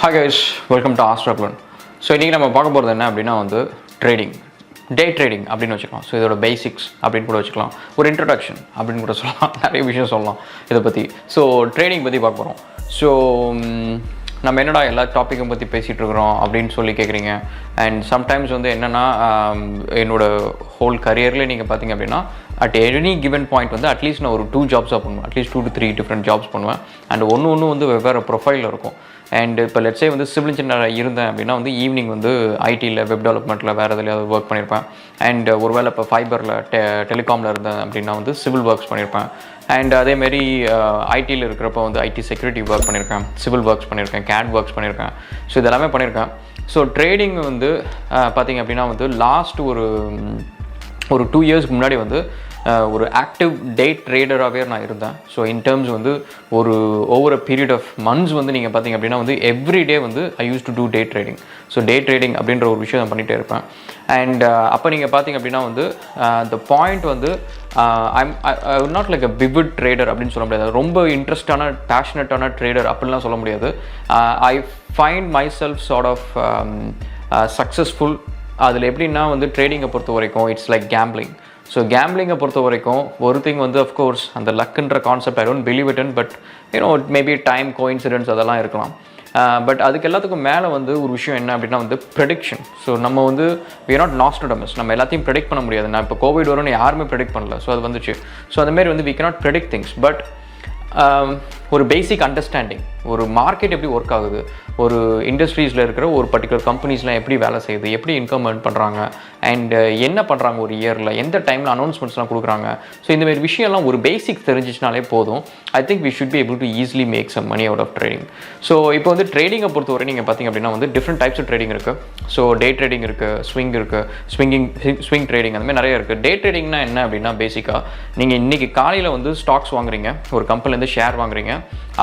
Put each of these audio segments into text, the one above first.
Hi guys, welcome to Astraplan. So இன்றைக்கி நம்ம பார்க்க போகிறது என்ன அப்படின்னா வந்து டே ட்ரேடிங் அப்படின்னு வச்சுக்கலாம். ஸோ இதோட பேசிக்ஸ் அப்படின்னு கூட வச்சுக்கலாம், ஒரு இன்ட்ரடக்ஷன் அப்படின்னு கூட சொல்லலாம், நிறைய விஷயம் சொல்லலாம் இதை பற்றி. ஸோ ட்ரேடிங் பற்றி பார்க்க போகிறோம். ஸோ நம்ம என்னடா எல்லா டாப்பிக்கும் பற்றி பேசிகிட்டு இருக்கிறோம் அப்படின்னு சொல்லி கேட்குறீங்க. அண்ட் சம்டைம்ஸ் வந்து என்னென்னா என்னோடய ஹோல் கரியர்லேயே நீங்கள் பார்த்தீங்க அப்படின்னா அட் எனி கிவன் பாயிண்ட் வந்து அட்லீஸ்ட் நான் ஒரு 2 ஜாப்ஸாக பண்ணுவேன், அட்லீஸ்ட் 2 to 3 டிஃப்ரெண்ட் ஜாப்ஸ் பண்ணுவேன். அண்ட் ஒன்று வந்து வெவ்வேறு ப்ரொஃபைலில் இருக்கும். அண்ட் இப்போ லெட்ஸே வந்து சிவில் இன்ஜினியராக இருந்தேன் அப்படின்னா வந்து ஈவினிங் வந்து ஐடியில் வெப் டெவலப்மெண்ட்டில் வேறு எதுலையாவது ஒர்க் பண்ணியிருப்பேன். அண்ட் ஒருவேளை இப்போ ஃபைபரில் டெலிகாமில் இருந்தேன் அப்படின்னா வந்து சிவில் ஒர்க்ஸ் பண்ணியிருப்பேன். அண்ட் அதேமாரி ஐடியில் இருக்கிறப்ப வந்து ஐடி செக்யூரிட்டி ஒர்க் பண்ணியிருக்கேன், சிவில் ஒர்க்ஸ் பண்ணியிருக்கேன், கேட் ஒர்க்ஸ் பண்ணியிருக்கேன். ஸோ இதெல்லாமே பண்ணியிருக்கேன். ஸோ ட்ரேடிங் வந்து பார்த்திங்க அப்படின்னா வந்து லாஸ்ட் ஒரு 2 இயர்ஸ்க்கு முன்னாடி வந்து ஒரு ஆக்டிவ் டே ட்ரேடராகவே நான் இருந்தேன். ஸோ இன் டேர்ம்ஸ் வந்து over a period of months வந்து நீங்கள் பார்த்தீங்க அப்படின்னா வந்து எவ்ரி டே வந்து I used to do day trading. So day trading அப்படின்ற ஒரு விஷயம் நான் பண்ணிகிட்டே இருப்பேன். அண்ட் அப்போ நீங்கள் பார்த்தீங்க அப்படின்னா வந்து த பாயிண்ட் வந்து I not like a vivid trader அப்படின்னு சொல்ல முடியாது, ரொம்ப இன்ட்ரெஸ்டான பேஷனட்டான ட்ரேடர் அப்படின்லாம் சொல்ல முடியாது. I find myself sort of successful. அதில் எப்படின்னா வந்து ட்ரேடிங்கை பொறுத்த வரைக்கும் இட்ஸ் லைக் கேம்பிளிங். ஸோ கேம்பிளிங்கை பொறுத்த வரைக்கும் ஒரு திங் வந்து அஃப்கோர்ஸ் அந்த லக்குன்ற concept I don't believe it in, but maybe time coincidence அதெல்லாம் இருக்கலாம். பட் அதுக்கு எல்லாத்துக்கும் மேலே வந்து ஒரு விஷயம் என்ன அப்படின்னா வந்து ப்ரெடிக்ஷன். ஸோ நம்ம வந்து வி ஆர் நாட் நாஸ்ட்ரடமஸ், நம்ம எல்லாத்தையும் ப்ரெடிக்ட் பண்ண முடியாது. நான் இப்போ கோவிட் வரும்னு யாருமே ப்ரெடிக்ட் பண்ணல. ஸோ அது வந்துச்சு. ஸோ அதுமாரி வந்து we cannot predict things. But ஒரு பேசிக் அண்டர்ஸ்டாண்டிங், ஒரு மார்க்கெட் எப்படி ஒர்க் ஆகுது, ஒரு இண்டஸ்ட்ரீஸில் இருக்கிற ஒரு பர்டிகுலர் கம்பெனிஸ்லாம் எப்படி வேலை செய்யுது, எப்படி இன்கம் ஏர்ன் பண்ணுறாங்க, அண்ட் என்ன பண்ணுறாங்க ஒரு இயரில், எந்த டைமில் அனௌன்ஸ்மெண்ட்ஸ்லாம் கொடுக்குறாங்க. ஸோ இந்தமாரி விஷயம்லாம் ஒரு பேசிக் தெரிஞ்சிச்சினாலே போதும். I think we should be able to easily make some money out of trading. So இப்போ வந்து ட்ரேடிங்கை பொறுத்தவரை நீங்கள் பார்த்திங்க அப்படின்னா வந்து டிஃப்ரெண்ட் டைப்ஸ் ஆஃப் ட்ரேடிங் இருக்குது. ஸோ டே ட்ரேடிங் இருக்குது, ஸ்விங் இருக்குது, ஸ்விங் ட்ரேடிங், அந்த மாதிரி நிறைய இருக்குது. டே ட்ரேடிங்னா என்ன அப்படின்னா பேசிக்காக நீங்கள் இன்றைக்கி காலையில் வந்து ஸ்டாக்ஸ் வாங்குறீங்க, ஒரு கம்பெனிலேருந்து ஷேர் வாங்குறீங்க,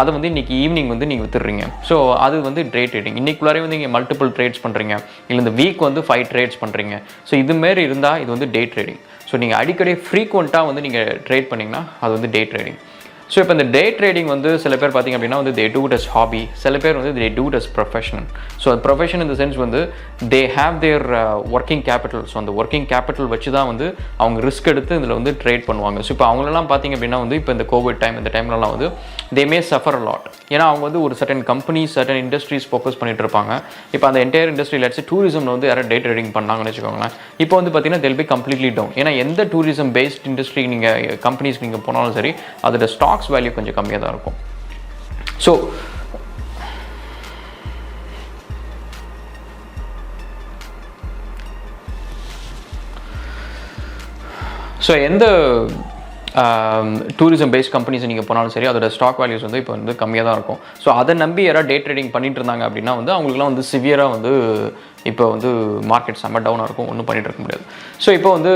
அதை வந்து இன்றைக்கி ஈவினிங் வந்து நீங்கள் வித்துடுறீங்க. ஸோ அது வந்து டே ட்ரேடிங். இன்றைக்குள்ளாரே வந்து நீங்கள் மல்டிபிள் ட்ரேட்ஸ் பண்ணுறீங்க, இல்லை இந்த வீக் வந்து 5 ட்ரேட்ஸ் பண்ணுறீங்க. ஸோ இதுமாரி இருந்தால் இது வந்து டே ட்ரேடிங். ஸோ நீங்கள் அடிக்கடி ஃப்ரீக்வெண்ட்டாக வந்து நீங்கள் ட்ரேட் பண்ணிங்கன்னா அது வந்து டே ட்ரேடிங். ஸோ இப்போ இந்த டே ட்ரேடிங் வந்து சில பேர் பார்த்திங்க அப்படின்னா வந்து they do it as hobby, சில பேர் வந்து they do it as professional. So அது ப்ரொஃபஷன் இந்த சென்ஸ் வந்து they have their working capital. So அந்த ஒர்க்கிங் கேபிட்டல் வச்சு தான் வந்து அவங்க ரிஸ்க் எடுத்து இதில் வந்து ட்ரேட் பண்ணுவாங்க. ஸோ இப்போ அவங்களெல்லாம் பார்த்திங்க அப்படின்னா வந்து இப்போ இந்த கோவிட் டைம், இந்த டைம்லலாம் வந்து தே மே சஃபர் அ லாட். ஏன்னா அவங்க வந்து ஒரு certain companies, certain industries focus பண்ணிட்டு இருப்பாங்க. இப்போ அந்த என்டையர் இண்டஸ்ட்ரி லெட்ஸ் டூரிசமில் வந்து யாராவது டே ட்ரேடிங் பண்ணாங்கன்னு வச்சுக்கோங்களேன், இப்போ வந்து பார்த்திங்கன்னா தெல் பி கம்ப்ளீட்லி டவுன். ஏன்னா எந்த டூரிசம் பேஸ்ட் இண்டஸ்ட்ரி நீங்கள் கம்பெனிஸ் நீங்கள் போனாலும் சரி அதோட ஸ்டாக்ஸ் வேல்யூ கொஞ்சம் கம்மியாக தான் இருக்கும். ஸோ எந்த டூரிசம் பேஸ்ட் கம்பெனிஸ் நீங்கள் போனாலும் சரி அதோட ஸ்டாக் வேல்யூஸ் வந்து இப்போ வந்து கம்மியாக தான் இருக்கும். ஸோ அதை நம்பி யாராவது டே ட்ரேடிங் பண்ணிட்டு இருந்தாங்க அப்படின்னா வந்து அவங்களுக்குலாம் வந்து சிவியராக வந்து இப்போ வந்து மார்க்கெட் செம்ம டவுனாக இருக்கும், ஒன்றும் பண்ணிகிட்டு இருக்க முடியாது. ஸோ இப்போ வந்து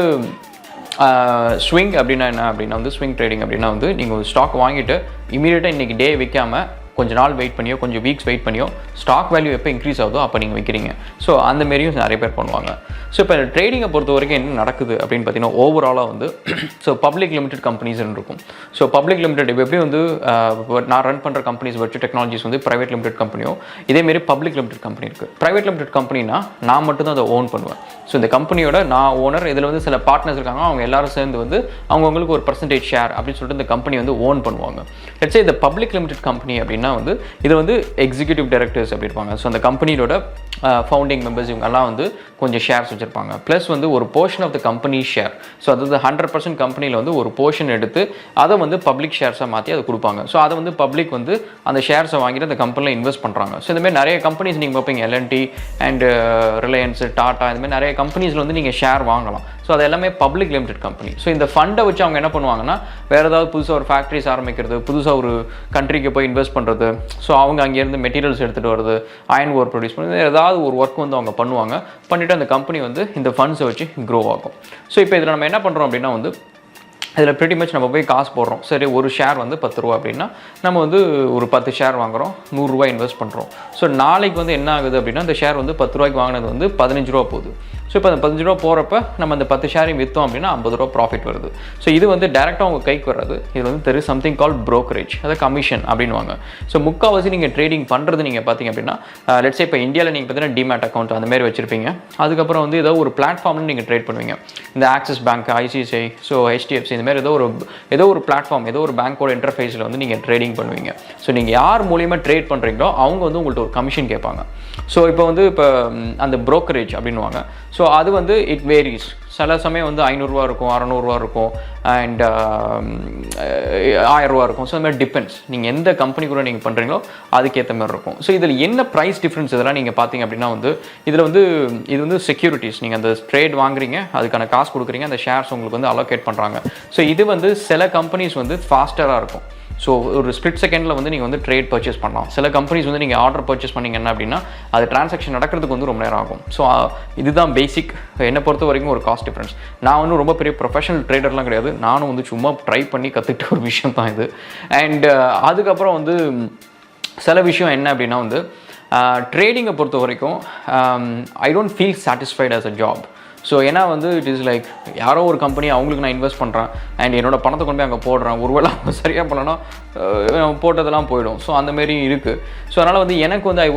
ஸ்விங் அப்படின்னா என்ன அப்படின்னா வந்து ஸ்விங் ட்ரேடிங் அப்படின்னா வந்து நீங்கள் ஒரு ஸ்டாக் வாங்கிட்டு இமீடியட்டாக இன்றைக்கி டே விற்காமல் கொஞ்சம் நாள் வெயிட் பண்ணியோ கொஞ்சம் வீக்ஸ் வெயிட் பண்ணியோ ஸ்டாக் வேல்யூ எப்போ இன்க்ரீஸ் ஆகுதோ அப்போ நீங்கள் விற்கிறீங்க. ஸோ அந்த மாரியும் நிறைய பேர் பண்ணுவாங்க. ஸோ இப்போ ட்ரேடிங்கை பொறுத்த வரைக்கும் என்ன நடக்குது அப்படின்னு பார்த்தீங்கன்னா ஓவராலாக வந்து ஸோ பப்ளிக் லிமிடெட் கம்பெனிஸ்ன்னு இருக்கும். ஸோ பப்ளிக் லிமிடெட் இப்போ எப்படி வந்து நான் ரன் பண்ணுற கம்பெனிஸ் வச்சு டெக்னாலஜிஸ் வந்து ப்ரைவேட் லிமிடெட் கம்பெனியோ இதேமாரி பப்ளிக் லிமிடெட் கம்பெனி இருக்குது. ப்ரைவேட் லிமிடெட் கம்பெனினா நான் மட்டும்தான் அதை ஓன் பண்ணுவேன். ஸோ இந்த கம்பெனியோட நான் ஓனர், இதில் வந்து சில பார்ட்னர்ஸ் இருக்காங்க, அவங்க எல்லாரும் சேர்ந்து வந்து அவங்களுக்கு ஒரு பர்சன்டேஜ் ஷேர் அப்படின்னு சொல்லிட்டு இந்த கம்பெனி வந்து ஓன் பண்ணுவாங்க. லெட்ஸ் இந்த பப்ளிக் லிமிடெட் கம்பெனி அப்படின்னா வந்து இது வந்து எக்ஸிக்யூட்டிவ் டைரக்டர்ஸ் அப்படி இருப்பாங்க. ஸோ அந்த கம்பெனியோட ஃபவுண்டிங் மெம்பர்ஸ் இவங்கெல்லாம் வந்து கொஞ்சம் ஷேர்ஸ் வச்சுருப்பாங்க. ப்ளஸ் வந்து ஒரு portion of the company share. So அதாவது 100% கம்பெனியில் வந்து ஒரு போர்ஷன் எடுத்து அதை வந்து பப்ளிக் ஷேர்ஸாக மாற்றி அதை கொடுப்பாங்க. ஸோ அதை வந்து பப்ளிக் வந்து அந்த ஷேர்ஸை வாங்கிட்டு அந்த கம்பெனியில் இன்வெஸ்ட் பண்ணுறாங்க. ஸோ இந்தமாதிரி நிறைய கம்பெனிஸ் நீங்கள் பார்ப்பீங்க, எல்என்டி அண்ட் ரிலையன்ஸ், டாட்டா, இந்தமாதிரி நிறைய கம்பெனிஸில் வந்து நீங்கள் ஷேர் வாங்கலாம். ஸோ அது எல்லாமே பப்ளிக் லிமிடெட் கம்பெனி. ஸோ இந்த ஃபண்டை வச்சு அவங்க என்ன பண்ணுவாங்கன்னா வேறு ஏதாவது புதுசாக ஒரு ஃபேக்ட்ரிஸ் ஆரம்பிக்கிறது, புதுசாக ஒரு கண்ட்ரிக்கு போய் இன்வெஸ்ட் பண்ணுறது, ஸோ அவங்க அங்கேருந்து மெட்டீரியல்ஸ் எடுத்துகிட்டு வருது, அயன் ஓர் ப்ரொடியூஸ் பண்ணுறது, ஏதாவது ஒரு ஒர்க் வந்து அவங்க பண்ணுவாங்க. பண்ணிவிட்டு அந்த கம்பெனி வந்து இந்த ஃபண்ட்ஸை வச்சு க்ரோ ஆகும். ஸோ இப்போ இதில் நம்ம என்ன பண்ணுறோம் அப்படின்னா வந்து இதில் ப்ரிட்டி மச் நம்ம போய் காசு போடுறோம். சரி, ஒரு ஷேர் வந்து 10 ரூபா அப்படின்னா நம்ம வந்து ஒரு 10 ஷேர் வாங்குகிறோம், 100 ரூபா இன்வெஸ்ட் பண்ணுறோம். ஸோ நாளைக்கு வந்து என்ன ஆகுது அப்படின்னா இந்த ஷேர் வந்து 10 ரூபாய்க்கு வாங்கினது வந்து 15 ரூபா போகுது. ஸோ இப்போ அந்த 15 ரூபா போகிறப்ப நம்ம அந்த 10 ஷேரையும் விற்றோம் அப்படின்னா 50 ரூபா ப்ராஃபிட் வருது. ஸோ இது வந்து டேரெக்டாக உங்கள் கைக்கு வர்றது. இது வந்து there is something call brokerage, அதாவது கமிஷன் அப்படின்வாங்க. ஸோ முக்கால்வாசி நீங்கள் ட்ரேடிங் பண்ணுறது நீங்கள் பார்த்தீங்க அப்படின்னா லெட்ஸே இப்போ இந்தியாவில் நீங்கள் பார்த்தீங்கன்னா டிமேட் அக்கௌண்ட் அந்த மாதிரி வச்சிருப்பீங்க. அதுக்கப்புறம் வந்து ஏதோ ஒரு பிளாட்ஃபார்ம்னு நீங்கள் ட்ரேட் பண்ணுவீங்க. இந்த axis bank, ICICI, so HDFC இந்த மாதிரி ஏதோ ஒரு பிளாட்ஃபார்ம், ஏதோ ஒரு பேங்க்கோட இன்டர்ஃபேஸில் வந்து நீங்கள் ட்ரேடிங் பண்ணுவீங்க. ஸோ நீங்கள் யார் மூலியமாக ட்ரேட் பண்ணுறீங்களோ அவங்க வந்து உங்கள்கிட்ட ஒரு கமிஷன் கேட்பாங்க. ஸோ இப்போ அந்த brokerage அப்படின்வாங்க. ஸோ அது வந்து இட் வேரிஸ். சில சமயம் வந்து 500 ரூபா இருக்கும், 600 ரூபா இருக்கும், அண்ட் 1000 ரூபா இருக்கும். ஸோ அது மாதிரி டிபெண்ட்ஸ், நீங்கள் எந்த கம்பெனி கூட நீங்கள் பண்ணுறீங்களோ அதுக்கேற்ற மாதிரி இருக்கும். ஸோ இதில் என்ன ப்ரைஸ் டிஃப்ரென்ஸ் இதெல்லாம் நீங்கள் பார்த்தீங்க அப்படின்னா இது வந்து செக்யூரிட்டிஸ். நீங்கள் அந்த ட்ரேட் வாங்குறீங்க, அதுக்கான காசு கொடுக்குறீங்க, அந்த ஷேர்ஸ் உங்களுக்கு வந்து அலோகேட் பண்ணுறாங்க. ஸோ இது வந்து சில கம்பெனிஸ் வந்து ஃபாஸ்டராக இருக்கும். ஸோ ஒரு ஸ்பிளிட் செகண்டில் வந்து நீங்கள் வந்து ட்ரேட் பர்ச்சேஸ் பண்ணலாம். சில கம்பெனிஸ் வந்து நீங்கள் ஆர்டர் பர்ச்சேஸ் பண்ணிங்கன்னா அப்படின்னா அது டிரான்சாக்ஷன் நடக்கிறதுக்கு வந்து ரொம்ப நேரம் ஆகும். ஸோ இதுதான் பேசிக் என்னை பொறுத்த வரைக்கும் ஒரு காஸ்ட் டிஃப்ரென்ஸ். நான் வந்து ரொம்ப பெரிய ப்ரொஃபஷனல் ட்ரேடர்லாம் கிடையாது. நானும் வந்து சும்மா ட்ரை பண்ணி கற்றுக்கிட்ட ஒரு விஷயம் தான் இது. அண்ட் அதுக்கப்புறம் வந்து சில விஷயம் என்ன அப்படின்னா வந்து ட்ரேடிங்கை பொறுத்த வரைக்கும் I don't feel satisfied as a job. So ஏன்னா வந்து இட் இஸ் லைக் யாரோ ஒரு கம்பெனி அவங்களுக்கு நான் இன்வெஸ்ட் பண்ணுறேன் அண்ட் என்னோட பணத்தை கொண்டு போய் அங்கே போடுறேன். ஒருவேளை அவங்க சரியாக பண்ணலன்னா போட்டதெல்லாம் போயிடும். ஸோ அந்தமாரி இருக்குது. ஸோ அதனால் வந்து எனக்கு வந்து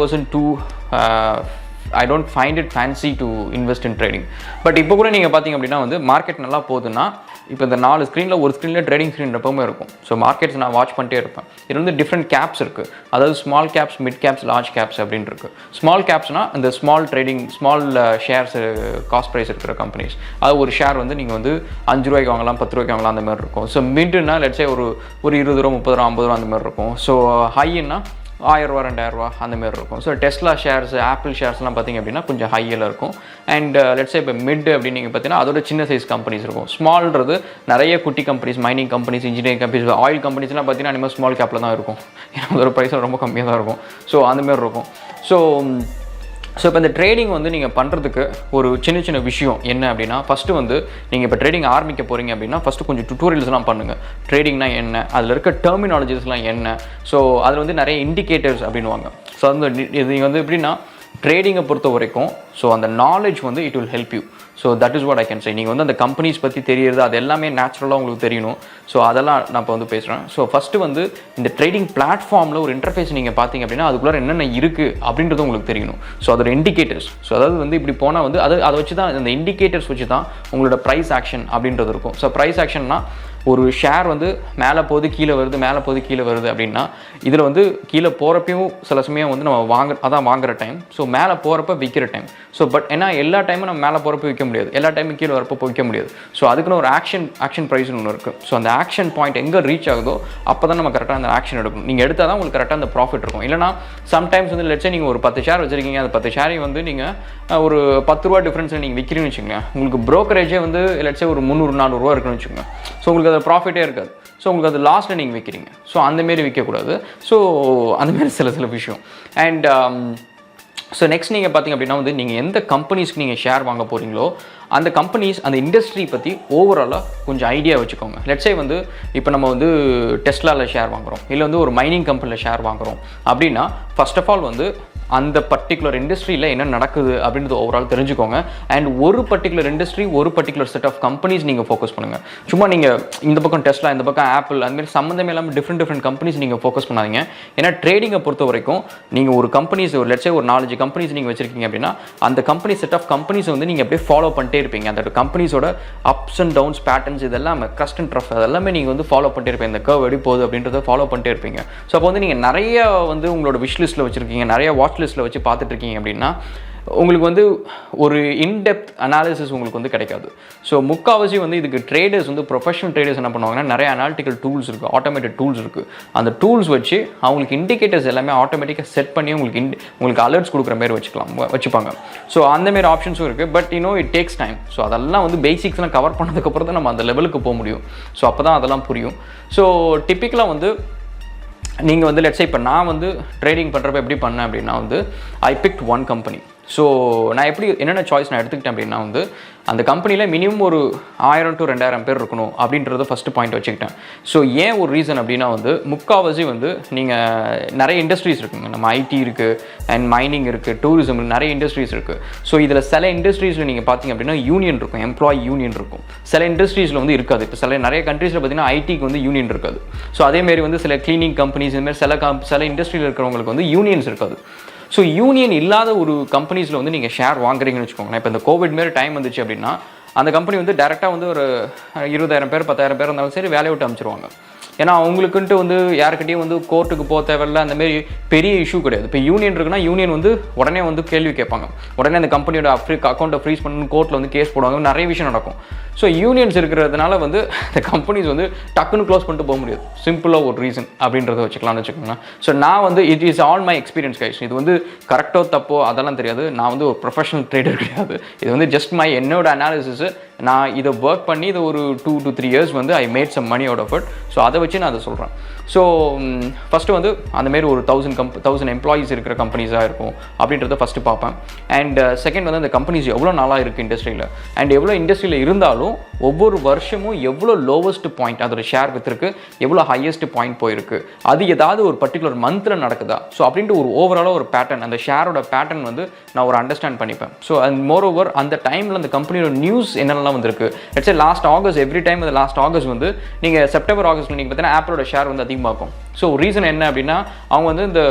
I don't find it fancy to invest in trading. But இப்போ கூட நீங்கள் பார்த்தீங்க அப்படின்னா வந்து மார்க்கெட் நல்லா போகுதுன்னா இப்போ இந்த 4 ஸ்க்ரீனில் ஒரு ஸ்க்ரீனில் ட்ரேடிங் ஸ்க்ரீன் எப்பவுமே இருக்கும். ஸோ மார்க்கெட்ஸ் நான் வாட்ச் பண்ணிட்டே இருப்பேன். இது வந்து டிஃப்ரெண்ட் கேப்ஸ் இருக்குது. அதாவது small caps, mid caps, large caps அப்படின்னு இருக்குது. ஸ்மால் கேப்ஸ்னால் இந்த small trading, small shares cost price இருக்கிற கம்பெனிஸ். அது ஒரு ஷேர் வந்து நீங்கள் வந்து 5 ரூபாய்க்கு வாங்கலாம், 10 ரூபாய்க்கு வாங்கலாம் அந்த மாதிரி இருக்கும். ஸோ மிட்னா லெட்ஸே ஒரு 20 ரூபா, 30 ரூபா, 50 ரூபா அந்த மாதிரி இருக்கும். ஸோ ஹைன்னா 1000 ரூபா, 2000 ரூபா அந்த மாதிரி இருக்கும். ஸோ டெஸ்லா ஷேர்ஸ், ஆப்பிள் ஷேர்ஸ்லாம் பார்த்தீங்க அப்படின்னா கொஞ்சம் ஹையில் இருக்கும். அண்ட் லெட்ஸே இப்போ மிட் அப்படின்னு நீங்கள் பார்த்தீங்கன்னா அதோட சின்ன சைஸ் கம்பெனிஸ் இருக்கும். ஸ்மால்ன்றது நிறைய குட்டி companies, mining companies, engineering companies, oil கம்பெனிஸ்லாம் பார்த்தீங்கன்னா இனிமேல் ஸ்மால் கேப்பில் தான் இருக்கும். ஏன்னா அதோட ப்ரைஸ் ரொம்ப கம்மியாக தான் இருக்கும். ஸோ அந்தமாரி இருக்கும். ஸோ இப்போ இந்த ட்ரேடிங் வந்து நீங்கள் பண்ணுறதுக்கு ஒரு சின்ன விஷயம் என்ன அப்படின்னா, ஃபஸ்ட்டு வந்து நீங்கள் இப்போ ட்ரேடிங் ஆரம்பிக்க போகிறீங்க அப்படின்னா ஃபஸ்ட்டு கொஞ்சம் டுட்டோரியல்ஸ்லாம் பண்ணுங்கள். ட்ரேடிங்னா என்ன, அதில் இருக்க டெர்மினாலஜிஸ்லாம் என்ன, ஸோ அதில் வந்து நிறைய இண்டிகேட்டர்ஸ் அப்படின்வாங்க. ஸோ அந்த இது நீங்கள் வந்து எப்படின்னா ட்ரேடிங்கை பொறுத்த வரைக்கும் ஸோ அந்த நாலேஜ் வந்து it will help you. So that is what I can say. நீங்கள் வந்து அந்த கம்பெனிஸ் பற்றி தெரியுது, அது எல்லாமே நேச்சுரலாக உங்களுக்கு தெரியணும். ஸோ அதெல்லாம் நான் இப்போ வந்து பேசுகிறேன். ஸோ ஃபஸ்ட்டு வந்து இந்த ட்ரேடிங் பிளாட்ஃபார்மில் ஒரு இன்டர்ஃபேஸ் நீங்கள் பார்த்தீங்க அப்படின்னா அதுக்குள்ளே என்னென்ன இருக்குது அப்படின்றது உங்களுக்கு தெரியணும். ஸோ அதோட இண்டிகேட்டர்ஸ், ஸோ அதாவது வந்து இப்படி போனால் வந்து அதை வச்சு தான், அந்த இண்டிகேட்டர்ஸ் வச்சு தான் உங்களோட ப்ரைஸ் ஆக்ஷன் அப்படின்றது இருக்கும். ஸோ ப்ரைஸ் ஆக்ஷன்னா ஒரு ஷேர் வந்து மேலே போகுது, கீழே வருது, மேலே போகுது, கீழே வருது அப்படின்னா இதில் வந்து கீழே போகிறப்பையும் சில சமயம் வந்து நம்ம வாங்குற டைம், ஸோ மேலே போகிறப்ப விற்கிற டைம். ஸோ பட் ஏன்னா எல்லா டைமும் நம்ம மேலே போகிறப்ப விற்க முடியாது, எல்லா டைமும் கீழே வரப்போ விற்க முடியாது. ஸோ அதுக்குன்னு ஒரு ஆக்ஷன் ப்ரைஸ்னு ஒன்று இருக்குது. ஸோ அந்த ஆக்ஷன் பாயிண்ட் எங்கே ரீச் ஆகுதோ அப்போ தான் நம்ம கரெக்டாக அந்த ஆக்ஷன் எடுக்கணும். நீங்கள் எடுத்தால் தான் உங்களுக்கு கரெக்டாக அந்த ப்ராஃபிட் இருக்கும். இல்லைனா சம்டைம்ஸ் வந்து லெட்ஸே நீங்கள் ஒரு 10 ஷேர் வச்சுருக்கீங்க, அந்த 10 ஷேரையும் வந்து நீங்கள் ஒரு 10 ரூபா டிஃப்ரென்ஸில் நீங்கள் விற்கிறீங்கன்னு வச்சுக்கோங்க, உங்களுக்கு ப்ரோக்கரேஜே வந்து லெட்ஸே ஒரு 300-400 ரூபா இருக்குன்னு வச்சுக்கோங்க. ஸோ உங்களுக்கு அது ப்ராஃபிட்டே இருக்காது. ஸோ உங்களுக்கு அது லாஸ்ட்டில் நீங்கள் விற்கிறீங்க. ஸோ அந்தமாரி விற்கக்கூடாது. ஸோ அந்தமாரி சில விஷயம். அண்ட் ஸோ நெக்ஸ்ட் நீங்கள் பார்த்தீங்க அப்படின்னா வந்து நீங்கள் எந்த கம்பெனிஸ்க்கு நீங்கள் ஷேர் வாங்க போகிறீங்களோ அந்த கம்பெனிஸ், அந்த இண்டஸ்ட்ரி பற்றி ஓவராலாக கொஞ்சம் ஐடியா வச்சுக்கோங்க. லெட்ஸே வந்து இப்போ நம்ம வந்து டெஸ்லாவில் ஷேர் வாங்குகிறோம், இல்லை வந்து ஒரு மைனிங் கம்பெனியில் ஷேர் வாங்குகிறோம் அப்படின்னா ஃபர்ஸ்ட் ஆஃப் ஆல் வந்து அந்த பர்டிகுலர் இண்டஸ்ட்ரியில் என்ன நடக்குது அப்படின்றது ஓவரால் தெரிஞ்சுக்கோங்க. அண்ட் ஒரு பர்டிகுலர் இண்டஸ்ட்ரி, ஒரு பர்டிகுலர் செட் ஆஃப் கம்பெனிஸ் நீங்கள் ஃபோக்கஸ் பண்ணுங்கள். சும்மா நீங்கள் இந்த பக்கம் டெஸ்லா, இந்த பக்கம் ஆப்பிள், அதுமாரி சம்மந்தமே இல்லாமல் டிஃப்ரெண்ட் கம்பெனிஸ் நீங்கள் ஃபோக்கஸ் பண்ணாதீங்க. ஏன்னா ட்ரேடிங்கை பொறுத்த வரைக்கும் நீங்கள் ஒரு கம்பெனிஸ், ஒரு லெட்ஸே ஒரு 4-5 கம்பெனிஸ் நீங்கள் வச்சிருக்கீங்க அப்படின்னா அந்த கம்பெனி செட் ஆஃப் கம்பெனிஸ் வந்து நீங்கள் அப்படியே ஃபாலோ பண்ணிட்டே இருப்பீங்க. அந்த கம்பெனிஸோட அப்ஸ் அண்ட் டவுன்ஸ், பேட்டர்ன்ஸ், இதெல்லாம் க்ரஸ்ட் அண்ட் ட்ரஃப் அதெல்லாமே நீங்கள் வந்து ஃபாலோ பண்ணிட்டே இருப்பீங்க. இந்த கர்வ் எப்படி போகுது அப்படின்றத ஃபாலோ பண்ணிட்டே இருப்பீங்க. ஸோ அப்போ வந்து நீங்கள் நிறைய வந்து உங்களோட விஷ் லிஸ்ட்டில் வச்சுருக்கீங்க, நிறைய வாட்ச் லிஸ்ட்டில் வச்சு பார்த்துட்டு இருக்கீங்க அப்படின்னா உங்களுக்கு வந்து ஒரு இன்டெப்த் அனாலிசிஸ் உங்களுக்கு வந்து கிடைக்காது. ஸோ முக்கால்வாசி வந்து இதுக்கு ட்ரேடர்ஸ் வந்து ப்ரொஃபஷனல் ட்ரேடர்ஸ் என்ன பண்ணுவாங்கன்னா நிறைய அனாலிட்டிக்கல் டூல்ஸ் இருக்குது, ஆட்டோமேட்டட் டூல்ஸ் இருக்குது. அந்த டூல்ஸ் வச்சு அவங்களுக்கு இண்டிகேட்டர்ஸ் எல்லாமே ஆட்டோமேட்டிக்காக செட் பண்ணி உங்களுக்கு அலர்ட்ஸ் கொடுக்குற மாதிரி வச்சுப்பாங்க. ஸோ அந்தமாரி ஆப்ஷன்ஸும் இருக்குது. But it takes time. So அதெல்லாம் வந்து பேசிக்ஸ்லாம் கவர் பண்ணதுக்கப்புறம் தான் நம்ம அந்த லெவலுக்கு போக முடியும். ஸோ அப்போ தான் அதெல்லாம் புரியும். ஸோ டிப்பிக்கலாக வந்து நீங்கள் வந்து லெட்ஸே இப்போ நான் வந்து ட்ரேடிங் பண்ணுறப்ப எப்படி பண்ணேன் அப்படின்னா வந்து ஐ பிக்ட் ஒன் கம்பெனி. ஸோ நான் எப்படி என்னென்ன சாய்ஸ் நான் எடுத்துக்கிட்டேன் அப்படின்னா வந்து அந்த கம்பெனியில் மினிமம் ஒரு 1000 to 2000 பேர் இருக்கணும் அப்படின்றத ஃபஸ்ட்டு பாயிண்ட் வச்சுக்கிட்டேன். ஸோ ஏன் ஒரு ரீசன் அப்படின்னா வந்து முக்கால்வாசி வந்து நீங்கள் நிறைய இண்டஸ்ட்ரீஸ் இருக்குங்க. நம்ம ஐடி இருக்குது அண்ட் மைனிங் இருக்குது, டூரிசம் நிறைய இண்டஸ்ட்ரீஸ் இருக்குது. ஸோ இதில் சில இண்டஸ்ட்ரீஸில் நீங்கள் பார்த்தீங்க அப்படின்னா யூனியன் இருக்கும், எம்ப்ளாயி யூனியன் இருக்கும். சில இண்டஸ்ட்ரீஸில் வந்து இருக்காது. இப்போ நிறைய கண்ட்ரீஸில் பார்த்தீங்கன்னா ஐடிக்கு வந்து யூனியன் இருக்காது. ஸோ அதேமாரி வந்து சில கிளீனிங் கம்பெனிஸ் இதுமாதிரி சில இண்டஸ்ட்ரியில் இருக்கிறவங்களுக்கு வந்து யூனியன்ஸ் இருக்காது. ஸோ யூனியன் இல்லாத ஒரு கம்பெனிஸில் வந்து நீங்கள் ஷேர் வாங்குறீங்கன்னு வச்சுக்கோங்க. இப்போ இந்த கோவிட் மாரி டைம் வந்துச்சு அப்படின்னா அந்த கம்பெனி வந்து டேரெக்டாக வந்து ஒரு 20,000 பேர் 10,000 பேர் இருந்தாலும் சரி வேலையை விட்டு அமைச்சிருவாங்க. ஏன்னா அவங்களுக்குன்ட்டு வந்து யாருக்கிட்டையும் வந்து கோர்ட்டுக்கு போக தேவையில்ல, அந்தமாரி பெரிய இஷ்யூ கிடையாது. இப்போ யூனியன் இருக்குன்னா யூனியன் வந்து உடனே வந்து கேள்வி கேட்பாங்க, உடனே அந்த கம்பெனியோட அக்கௌண்ட்டை ஃப்ரீஸ் பண்ணணும், கோர்ட்டில் வந்து கேஸ் போடுவாங்க, நிறைய விஷயம் நடக்கும். ஸோ யூனியன்ஸ் இருக்கிறதுனால வந்து இந்த கம்பெனிஸ் வந்து டக்குன்னு க்ளோஸ் பண்ணிட்டு போக முடியாது. சிம்பிளாக ஒரு ரீசன் அப்படின்றத வச்சுக்கலாம்னு வச்சுக்கோங்க. ஸோ நான் வந்து it is all my experience guys. இது வந்து கரெக்டோ தப்போ அதெல்லாம் தெரியாது. நான் வந்து ஒரு ப்ரொஃபஷனல் ட்ரேடர் கிடையாது. இது வந்து ஜஸ்ட் என்னோட அனாலிசிஸ். நான் இதை ஒர்க் பண்ணி இதை ஒரு 2 to 3 years வந்து I made some money out of it. So அதை வச்சு நான் அதை சொல்கிறேன். ஸோ ஃபஸ்ட்டு வந்து அந்தமாரி ஒரு 1000 எம்ப்ளாயீஸ் இருக்கிற கம்பெனிஸாக இருக்கும் அப்படின்றத ஃபஸ்ட்டு பார்ப்பேன். அண்ட் செகண்ட் வந்து அந்த கம்பெனிஸ் எவ்வளோ நாளாக இருக்குது இண்டஸ்ட்ரியில், அண்ட் எவ்வளோ இண்டஸ்ட்ரியில் இருந்தாலும் ஒவ்வொரு வருஷமும் எவ்வளோ லோவஸ்ட் பாயிண்ட் அதோட ஷேர் விற்றுருக்கு, எவ்வளோ ஹையஸ்ட் பாயிண்ட் போயிருக்கு, அது ஏதாவது ஒரு பர்டிகுலர் மந்தில் நடக்குதா. ஸோ அப்படின்ட்டு ஒரு ஓவராலாக ஒரு பேட்டர்ன், அந்த ஷேரோட பேட்டர்ன் வந்து நான் ஒரு அண்டர்ஸ்டாண்ட் பண்ணிப்பேன். ஸோ அண்ட் மோர் ஓவர் அந்த டைமில் அந்த கம்பெனியோட நியூஸ் என்னென்னலாம் வந்திருக்கு. Let's say last August, every time அந்த லாஸ்ட் ஆகஸ்ட் வந்து நீங்கள் செப்டம்பர் ஆகஸ்ட்டில் நீங்கள் பார்த்தீங்கன்னா ஆப்பிளோட ஷேர் வந்து அதிகமாகும். ஸோ ரீசன் என்ன அப்படின்னா அவங்க வந்து இந்த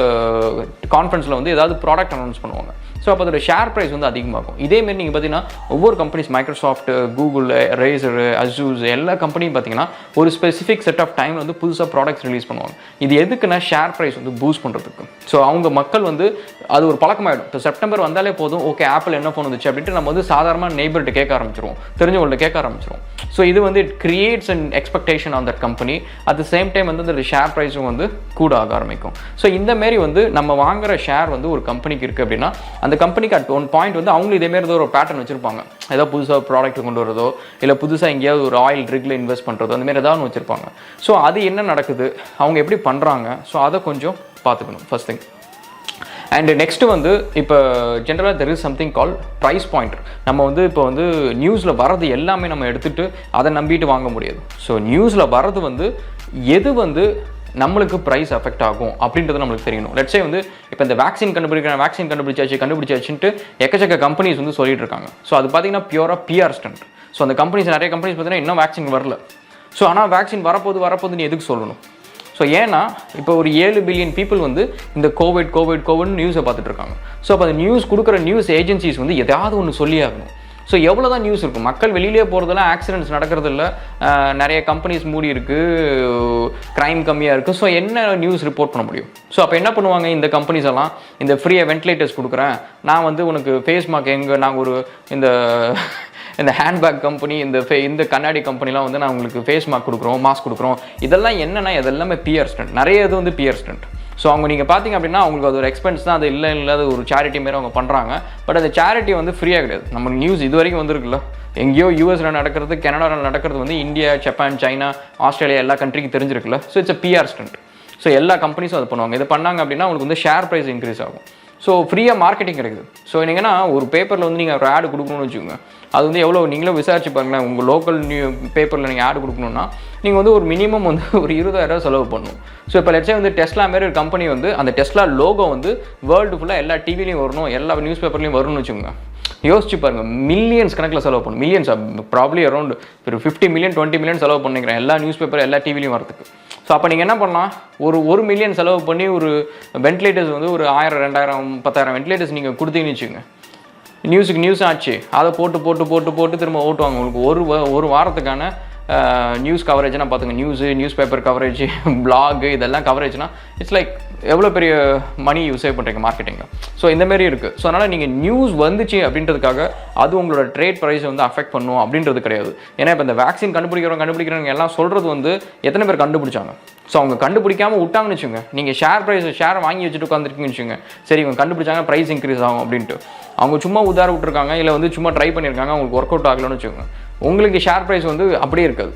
கான்ஃபரன்ஸில் வந்து ஏதாவது ப்ராடக்ட் அனௌன்ஸ் பண்ணுவாங்க. ஸோ அப்போ அதோட ஷேர் ப்ரைஸ் வந்து அதிகமாகும். இதேமாரி நீங்கள் பார்த்தீங்கன்னா ஒவ்வொரு companies Microsoft, Google, Razer, Asus எல்லா கம்பெனியும் பார்த்தீங்கன்னா ஒரு ஸ்பெசிஃபிக் செட் ஆஃப் டைமில் வந்து புதுசாக ப்ராடக்ட்ஸ் ரிலீஸ் பண்ணுவாங்க. இது எதுக்குன்னா ஷேர் ப்ரைஸ் வந்து பூஸ்ட் பண்ணுறதுக்கு. ஸோ அவங்க மக்கள் வந்து அது ஒரு பழக்கமாகிடும். இப்போ செப்டம்பர் வந்தாலே போதும், ஓகே ஆப்பிள் என்ன ஃபோன் வந்துச்சு அப்படின்ட்டு நம்ம வந்து சாதாரணமாக நெய்பர்கிட்ட கேட்க ஆரம்பிச்சிருவோம், தெரிஞ்சவங்கள்ட்ட கேட்க ஆரம்பிச்சிருவோம். ஸோ இது வந்து it creates an expectation on that company. At the same time வந்து அந்த ஷேர் ப்ரைஸும் வந்து கூட ஆக ஆரம்பிக்கும். ஸோ இந்தமாரி வந்து நம்ம வாங்குற ஷேர் வந்து ஒரு கம்பெனிக்கு இருக்குது அப்படின்னா அந்த கம்பெனிக்கு அட் ஒன் பாயிண்ட் வந்து அவங்களும் இதேமாரி ஏதோ ஒரு பேட்டர்ன் வச்சிருப்பாங்க. ஏதோ புதுசாக ப்ராடக்ட் கொண்டு வரதோ, இல்லை புதுசாக எங்கேயாவது ஒரு ஆயில் ட்ரிக்கில் இன்வெஸ்ட் பண்ணுறதோ, அந்தமாரி ஏதாவது ஒன்று வச்சுருப்பாங்க. ஸோ அது என்ன நடக்குது, அவங்க எப்படி பண்ணுறாங்க, ஸோ அதை கொஞ்சம் பார்த்துக்கணும் ஃபர்ஸ்ட் திங். அண்ட் நெக்ஸ்ட்டு வந்து இப்போ ஜென்ரலாக there is something call price point. நம்ம வந்து இப்போ வந்து நியூஸில் வரது எல்லாமே நம்ம எடுத்துகிட்டு அதை நம்பிட்டு வாங்க முடியாது. ஸோ நியூஸில் வரது வந்து எது வந்து நம்மளுக்கு ப்ரைஸ் அஃபெக்ட் ஆகும் அப்படின்றது நம்மளுக்கு தெரியணும். லெட்ஸே வந்து இப்போ இந்த வேக்சின் கண்டுபிடிச்சாச்சுன்ட்டு எக்கச்சக்க கம்பெனிஸ் வந்து சொல்லிட்டு இருக்காங்க. ஸோ அது பார்த்தீங்கன்னா பியூராக பிஆர் ஸ்டண்ட். ஸோ அந்த கம்பெனிஸ் நிறைய கம்பெனிஸ் பார்த்தீங்கன்னா இன்னும் வேக்சின் வரல. ஸோ ஆனால் வேக்சின் வரப்போகுது நீ எதுக்கு சொல்லணும். ஸோ ஏன்னா இப்போ ஒரு 7 பில்லியன் பீப்புள் வந்து இந்த கோவிட்னு நியூஸை பார்த்துட்டு இருக்காங்க. ஸோ அப்போ அந்த நியூஸ் கொடுக்குற நியூஸ் ஏஜென்சிஸ் வந்து எதாவது ஒன்று சொல்லி ஆகணும். ஸோ எவ்வளோ தான் நியூஸ் இருக்கும், மக்கள் வெளியிலே போகிறதெல்லாம் ஆக்சிடென்ட்ஸ் நடக்கிறது இல்லை, நிறைய கம்பெனிஸ் மூடி இருக்குது, க்ரைம் கம்மியாக இருக்குது. ஸோ என்ன நியூஸ் ரிப்போர்ட் பண்ண முடியும். ஸோ அப்போ என்ன பண்ணுவாங்க இந்த கம்பெனிஸ் எல்லாம், இந்த ஃப்ரீயாக வென்டிலேட்டர்ஸ் கொடுக்குறேன், நான் வந்து உனக்கு ஃபேஸ் மாஸ்க் நாங்கள் ஒரு இந்த ஹேண்ட்பேக் கம்பெனி, இந்த கண்ணாடி கம்பெனிலாம் வந்து நான் உங்களுக்கு ஃபேஸ் மாஸ்க் கொடுக்குறோம். இதெல்லாம் என்னென்னா இதெல்லாமே பிஆர் ஸ்டண்ட். நிறைய இது வந்து பிஆர் ஸ்டண்ட். ஸோ அவங்க நீங்கள் பார்த்தீங்க அப்படின்னா அவங்களுக்கு அது ஒரு எக்ஸ்பென்ஸ் தான், அது இல்லாத ஒரு சேரிட்டி மாரி அவங்க பண்ணுறாங்க. பட் அந்த சேரிட்டி வந்து ஃப்ரீயாக கிடையாது. நம்ம நியூஸ் இது வரைக்கும் வந்திருக்குல்ல, எங்கேயோ யூஎஸில் நடக்கிறது, கனடாவில் நடக்கிறது வந்து இந்தியா, ஜப்பான், சைனா, ஆஸ்திரேலியா எல்லா கண்ட்ரிக்கும் தெரிஞ்சிருக்குல்ல. So it's PR stunt. So எல்லா கம்பெனிஸும் அது பண்ணுவாங்க. இது பண்ணாங்க அப்படின்னா உங்களுக்கு வந்து ஷேர் ப்ரைஸ் இன்க்ரீஸ் ஆகும். ஸோ ஃப்ரீயாக மார்க்கெட்டிங் கிடைக்குது. ஸோ நீங்கன்னா ஒரு பேப்பரில் வந்து நீங்கள் ஒரு ஆடு கொடுக்கணும்னு வச்சுக்கோங்க, அது வந்து எவ்வளோ நீங்களும் விசாரிச்சு பாருங்களேன். உங்கள் லோக்கல் பேப்பரில் நீங்கள் ஆடு கொடுக்கணுன்னா நீங்கள் வந்து ஒரு மினிமம் வந்து ஒரு 20,000 செலவு பண்ணணும். ஸோ இப்போ லெட்ஸே வந்து டெஸ்லா மாரி ஒரு கம்பெனி வந்து அந்த டெஸ்லா லோகோ வந்து வேர்ல்டு ஃபுல்லாக எல்லா டிவிலையும் வரணும், எல்லா நியூஸ் பேப்பர்லையும் வரணும்னு வச்சுக்கோங்க. யோசிச்சு பாருங்கள், மில்லியன்ஸ் கணக்கில் செலவு பண்ணணும். மில்லியன்ஸ் ப்ராப்ளி அரௌண்ட் ஒரு 50 மில்லியன் 20 மில்லியன் செலவு பண்ணிக்கிறேன் எல்லா நியூஸ் பேப்பர் எல்லா டிவிலையும் வரதுக்கு. ஸோ அப்போ நீங்கள் என்ன பண்ணலாம், ஒரு மில்லியன் செலவு பண்ணி ஒரு வென்டிலேட்டர்ஸ் வந்து ஒரு 1000, 2000, 10,000 வென்டிலேட்டர்ஸ் நீங்கள் கொடுத்தீங்கன்னு வச்சுக்கோங்க. நியூஸ் ஆச்சு, அதை போட்டு திரும்ப ஓட்டுவாங்க. உங்களுக்கு ஒரு வாரத்துக்கான நியூஸ் கவரேஜ்னா பார்த்துங்க. நியூஸ் பேப்பர் கவரேஜ், பிளாக் இதெல்லாம் கவரேஜ்னா இட்ஸ் லைக் எவ்வளோ பெரிய மணி சேவ் பண்ணுறீங்க மார்க்கெட்டிங்கில். ஸோ இந்தமாரி இருக்குது. ஸோ அதனால் நீங்கள் நியூஸ் வந்துச்சு அப்படின்றதுக்காக அது உங்களோட ட்ரேட் ப்ரைஸை வந்து அஃபெக்ட் பண்ணும் அப்படின்றது கிடையாது. ஏன்னா இப்போ இந்த வேக்சின் கண்டுபிடிக்கிறவங்க எல்லாம் சொல்கிறது வந்து எத்தனை பேர் கண்டுபிடிச்சாங்க. ஸோ அவங்க கண்டுபிடிக்காமல் விட்டாங்கன்னு வச்சுங்க, நீங்கள் ஷேரை வாங்கி வச்சுட்டு உட்காந்துருக்கீங்கன்னு வச்சுங்க, சரி இவங்க கண்டுபிடிச்சாங்க ப்ரைஸ் இன்க்ரீஸ் ஆகும் அப்படின்ட்டு. அவங்க சும்மா உதார விட்டுருக்காங்க, இல்லை வந்து சும்மா ட்ரை பண்ணியிருக்காங்க, அவங்களுக்கு ஒர்க் அவுட் ஆகலன்னு வச்சுக்கோங்க, உங்களுக்கு ஷேர் ப்ரைஸ் வந்து அப்படியே இருக்காது.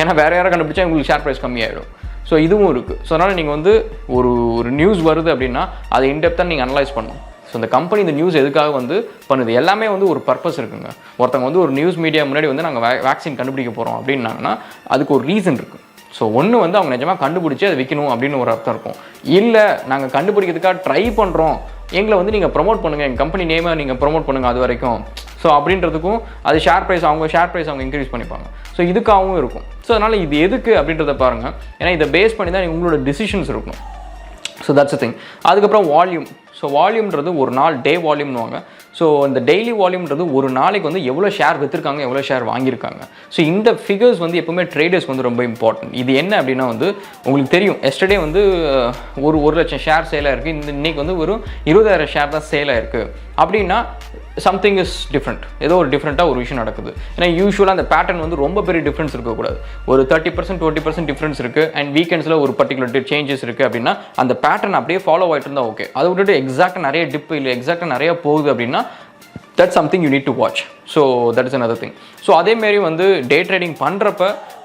ஏன்னா வேறு யாரை கண்டுபிடிச்சா உங்களுக்கு ஷேர் ப்ரைஸ் கம்மியாகிடும். ஸோ இதுவும் இருக்குது. ஸோ அதனால் நீங்கள் வந்து ஒரு நியூஸ் வருது அப்படின்னா அதை இன்டெப்த்தாக நீங்கள் அனலைஸ் பண்ணணும். ஸோ இந்த கம்பெனி இந்த நியூஸ் எதுக்காக வந்து பண்ணுது எல்லாமே வந்து ஒரு பர்பஸ் இருக்குங்க. ஒருத்தவங்க வந்து ஒரு நியூஸ் மீடியா முன்னாடி வந்து நாங்கள் வேக்சின் கண்டுபிடிக்க போகிறோம் அப்படின்னாங்கன்னா அதுக்கு ஒரு ரீசன் இருக்குது. ஸோ ஒன்று வந்து அவங்க நிஜமாக கண்டுபிடிச்சி அதை விற்கணும் அப்படின்னு ஒரு அர்த்தம் இருக்கும். இல்லை நாங்கள் கண்டுபிடிக்கிறதுக்காக ட்ரை பண்ணுறோம், எங்களை வந்து நீங்கள் ப்ரொமோட் பண்ணுங்கள், எங்கள் கம்பெனி நேமை நீங்கள் ப்ரொமோட் பண்ணுங்கள் அது வரைக்கும். ஸோ அப்படின்றதுக்கும் அது ஷேர் ப்ரைஸ் அவங்க இன்க்ரீஸ் பண்ணிப்பாங்க. ஸோ இதுக்காகவும் இருக்கும். ஸோ அதனால் இது எதுக்கு அப்படின்றத பாருங்கள். ஏன்னா இதை பேஸ் பண்ணி தான் உங்களோட டிசிஷன்ஸ் இருக்கணும். So that's a thing. அதுக்கப்புறம் வால்யூம். ஸோ வால்யூம்ன்றது ஒரு நாள் டே வால்யூம்னுவாங்க. ஸோ இந்த டெய்லி வால்யூம்ன்றது ஒரு நாளைக்கு வந்து எவ்வளோ ஷேர் விற்றுருக்காங்க, எவ்வளோ ஷேர் வாங்கியிருக்காங்க. ஸோ இந்த ஃபிகர்ஸ் வந்து எப்பவுமே ட்ரேடர்ஸ் வந்து ரொம்ப இம்பார்ட்டன்ட். இது என்ன அப்படின்னா வந்து உங்களுக்கு தெரியும், எஸ்டர்டே வந்து ஒரு லட்சம் ஷேர் சேலாக இருக்குது, இன்றைக்கி வந்து ஒரு 20,000 ஷேர் தான் சேலாக இருக்குது அப்படின்னா சம்திங் இஸ் டிஃப்ரெண்ட். ஏதோ ஒரு டிஃப்ரெண்ட்டாக ஒரு விஷயம் நடக்குது. ஏன்னா யூஸ்வலாக அந்த பேட்டர்ன் வந்து ரொம்ப பெரிய டிஃப்ரென்ஸ் இருக்கக்கூடாது. ஒரு 30% 20% டிஃப்ரென்ஸ் இருக்குது அண்ட் வீக்கெண்ட்ஸில் ஒரு பர்டிகுலர் சேஞ்சஸ் இருக்குது அப்படின்னா அந்த பேட்டர்ன் அப்படியே ஃபாலோ ஆகிட்டு இருந்தால் ஓகே. அதை விட்டுட்டு எக்ஸாக்டாக நிறைய டிப் இல்லை எக்ஸாக்டாக நிறைய போகுது அப்படின்னா that's something you need to watch. So that is another thing. So அதேமாரி வந்து டே ட்ரேடிங் பண்ணுறப்ப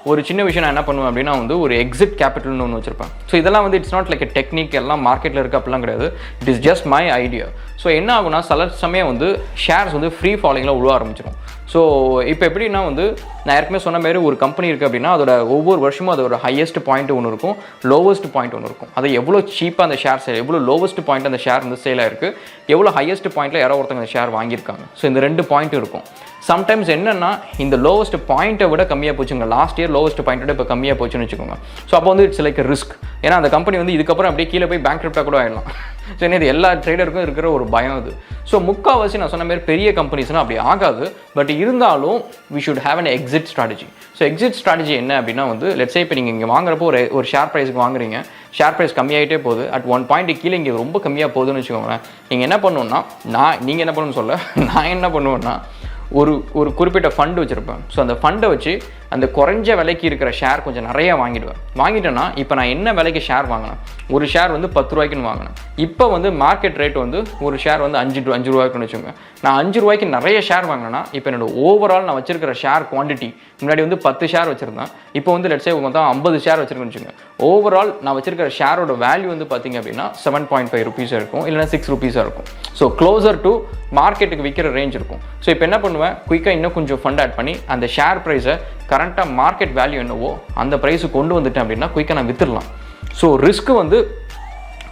ஒரு சின்ன விஷயம் நான் என்ன பண்ணுவேன் அப்படின்னா வந்து ஒரு எக்ஸிட் கேபிட்டல்னு ஒன்று வச்சுருப்பேன். ஸோ இதெல்லாம் வந்து இட்ஸ் நாட் லைக் டெக்னிக், எல்லாம் மார்க்கெட்டில் இருக்க அப்படிலாம் கிடையாது. It is just my idea. So என்ன ஆகுனா சில சமயம் வந்து ஷேர்ஸ் வந்து ஃப்ரீ ஃபாலிங்கில் உழுவ ஆரம்பிச்சிடும். ஸோ இப்போ எப்படின்னா வந்து நான் ஏற்கனவே சொன்ன மாதிரி ஒரு கம்பெனி இருக்குது அப்படின்னா அதோட ஒவ்வொரு வருஷமும் அதோட ஹையஸ்ட் பாயிண்ட் ஒன்று இருக்கும், லோவஸ்ட் பாயிண்ட் ஒன்று இருக்கும். அது எவ்வளோ சீப்பாக அந்த ஷேர் சேல், எவ்வளோ லோவஸ்ட் பாயிண்ட் அந்த ஷேர் வந்து சேலாக இருக்குது, எவ்வளோ ஹையஸ்ட் பாயிண்ட்டில் யாரோ ஒருத்தங்க அந்த ஷேர் வாங்கியிருக்காங்க. ஸோ இந்த 2 பாயிண்ட் இருக்கும். சம்டைம்ஸ் என்னென்னா இந்த லோவஸ்ட் பாயிண்ட்டை விட கம்மியாக போச்சுங்க, லாஸ்ட் இயர் லோவஸ்ட் பாயிண்ட்டோட இப்போ கம்மியாக போச்சுன்னு வச்சுக்கோங்க. ஸோ அப்போ வந்து இட்ஸ் லைக் ரிஸ்க். ஏன்னா அந்த கம்பெனி வந்து இதுக்கப்புறம் அப்படியே கீழே போய் பேங்க்ரப்டாக கூட ஆகிடலாம். ஸோ என்ன இது எல்லா ட்ரேடருக்கும் இருக்கிற ஒரு பயம் அது. ஸோ முக்கால்வாசி நான் சொன்ன மாதிரி பெரிய கம்பெனிஸ்னால் அப்படி ஆகாது. பட் இருந்தாலும் we should have an exit strategy. So exit strategy என்ன அப்படின்னா வந்து லெட்ஸ் சே இப்போ நீங்கள் இங்கே வாங்குறப்போ ஒரு ஷேர் ப்ரைஸுக்கு வாங்குறீங்க, ஷேர் ப்ரைஸ் கம்மியாகிட்டே போகுது, அட் 1 பாயிண்ட் கீழே இங்கே ரொம்ப கம்மியாக போகுதுன்னு வச்சுக்கோங்களேன். நீங்கள் என்ன பண்ணணுன்னா நீங்கள் என்ன பண்ணணும்னு சொல்ல நான் என்ன பண்ணுவேன்னா ஒரு குறிப்பிட்ட ஃபண்டு வச்சுருப்பேன். ஸோ அந்த ஃபண்டை வச்சு அந்த குறைஞ்ச விலைக்கு இருக்கிற ஷேர் கொஞ்சம் நிறையா வாங்கிட்டேன்னா இப்போ நான் என்ன விலைக்கு ஷேர் வாங்கினேன், ஒரு ஷேர் வந்து 10 ரூபாய்க்குன்னு வாங்கினேன். இப்போ வந்து மார்க்கெட் ரேட் வந்து ஒரு ஷேர் வந்து 5 ரூபாய்க்குன்னு வச்சுக்கோங்க. நான் 5 ரூபாய்க்கு நிறைய ஷேர் வாங்கினேன்னா இப்போ என்னோட ஓவரால் நான் வச்சிருக்கிற ஷேர் குவான்டிட்டி முன்னாடி வந்து 10 ஷேர் வச்சுருந்தேன், இப்போ வந்து லெட்ஸ் சே மொத்தம் 50 ஷேர் வச்சுருக்கேன்னு வச்சுக்கோங்க. ஓவரால் நான் வச்சிருக்கிற ஷேரோட வேல்யூ வந்து பார்த்திங்க அப்படின்னா 7.5 rupees இருக்கும், இல்லைனா 6 rupees இருக்கும். ஸோ க்ளோசர் டு மார்க்கெட்டுக்கு விற்கிற ரேஞ்ச் இருக்கும். ஸோ இப்போ என்ன பண்ணுவேன், குயிக்காக இன்னும் கொஞ்சம் ஃபண்ட் ஆட் பண்ணி அந்த ஷேர் ப்ரைஸை கரண்ட்டாக மார்க்கெட் வேல்யூ என்னவோ அந்த ப்ரைஸுக்கு கொண்டு வந்துட்டேன் அப்படின்னா குயிக்காக நான் விற்றுடலாம். ஸோ ரிஸ்க்கு வந்து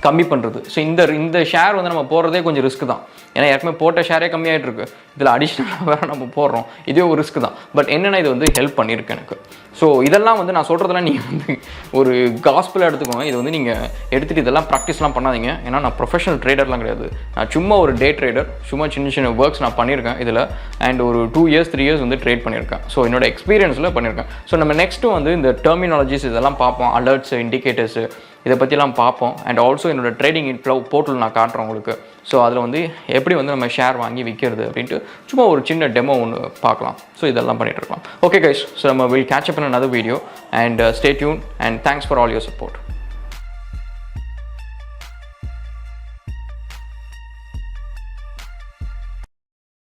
கம்மி பண்ணுறது. ஸோ இந்த ஷேர் வந்து நம்ம போடுறதே கொஞ்சம் ரிஸ்க் தான். ஏன்னா ஏற்கனவே போட்ட ஷேரே கம்மியாகிட்டு இருக்கு, இதில் அடிஷ்னலாக வேறு நம்ம போடுறோம், இதே ஒரு ரிஸ்க் தான். பட் என்னென்னா இது வந்து ஹெல்ப் பண்ணியிருக்கு எனக்கு. ஸோ இதெல்லாம் வந்து நான் சொல்கிறதெல்லாம் நீங்கள் வந்து ஒரு காஸ்பிளாக எடுத்துக்கோங்க. இது வந்து நீங்கள் எடுத்துகிட்டு இதெல்லாம் ப்ராக்டிஸ்லாம் பண்ணாதீங்க. ஏன்னா நான் ப்ரொஃபஷனல் ட்ரேடர்லாம் கிடையாது, நான் சும்மா ஒரு டே ட்ரேடர். சும்மா சின்ன ஒர்க்ஸ் நான் பண்ணியிருக்கேன் இதில். அண்ட் ஒரு 2 years 3 years வந்து ட்ரேட் பண்ணியிருக்கேன். ஸோ என்னோட எக்ஸ்பீரியன்ஸில் பண்ணியிருக்கேன். ஸோ நம்ம நெக்ஸ்ட்டு வந்து இந்த டெர்மினாலஜிஸ் இதெல்லாம் பார்ப்போம், அலர்ட்ஸ், இண்டிகேட்டர்ஸு, இதை பற்றிலாம் பார்ப்போம். அண்ட் ஆல்சோ என்னோட ட்ரேடிங் போர்ட்டல் நான் காட்டுறேன் உங்களுக்கு. ஸோ அதில் வந்து எப்படி வந்து நம்ம ஷேர் வாங்கி விற்கிறது அப்படின்ட்டு சும்மா ஒரு சின்ன டெமோ ஒன்று பார்க்கலாம். ஸோ இதெல்லாம் பண்ணிகிட்டு இருக்கலாம். ஓகே கைஸ், ஸோ நம்ம will catch up in another video and stay tuned and thanks for all your support.